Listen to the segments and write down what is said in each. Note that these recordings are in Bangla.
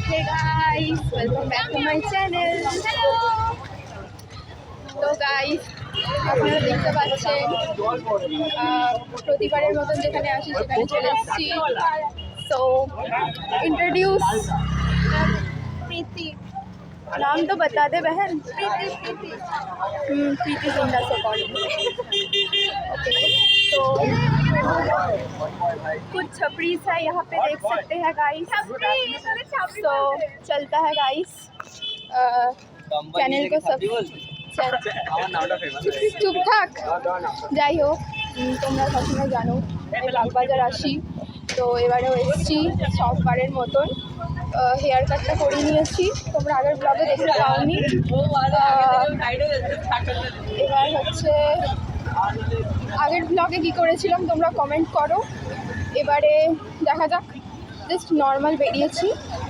Hey guys, welcome back to my channel. Hello. তো গাইস আপনারা দেখতে পাচ্ছেন প্রতিবারের মতন যেখানে আসি সেখানে চলে এসেছি। সো इंट्रोड्यूस प्रीति, नाम तो बता दे बहन। प्रीति जिंदा सपोर्ट। ओके, तो कुछ छपरी सा यहाँ पे देख सकते हैं गाइस। तो चलता है गाइस, चैनल को सब চুপ থাক। যাই হোক, তোমরা সবসময় জানো আমি বাগবাজার আসি, তো এবারেও এসেছি সববারের মতন। হেয়ার কাটটা করে নিয়েছি, তোমরা আগের ব্লগে দেখতে পাওনি। এবার হচ্ছে আগের ব্লগে কী করেছিলাম তোমরা কমেন্ট করো। এবারে দেখা যাক, জাস্ট নর্মাল বেরিয়েছি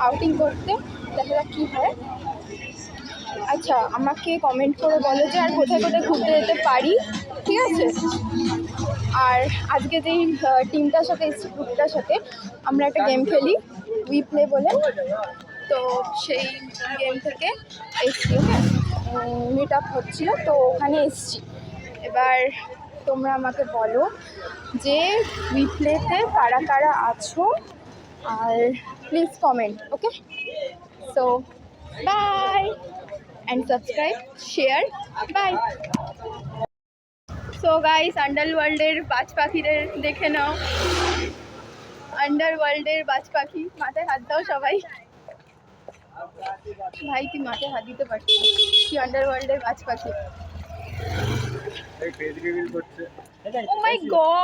আউটিং করতে, দেখা যাক কী হয়। আচ্ছা, আমাকে কমেন্ট করে বলো যে আর কোথায় কোথায় ঘুরতে যেতে পারি, ঠিক আছে? আর আজকে যেই টিমটার সাথে এসেছি, গ্রুপটার সাথে আমরা একটা গেম খেলি, উই প্লে বলে। তো সেই গেম থেকে এসছি, ওকে, মিট আপ হচ্ছিলো, তো ওখানে এসছি। এবার তোমরা আমাকে বলো যে উই প্লেতে কারা কারা আছো, আর please comment, okay? So bye and subscribe, share, bye. So guys, আন্ডারওয়ার্ল্ডের বাজ পাখিদের দেখে নাও। আন্ডারওয়ার্ল্ডের বাজ পাখি, মাথায় হাত দাও সবাই। ভাই তুই মাথায় হাত দিতে পারছিস, কি আন্ডারওয়ার্ল্ডের বাজ পাখি। ও মাই গড।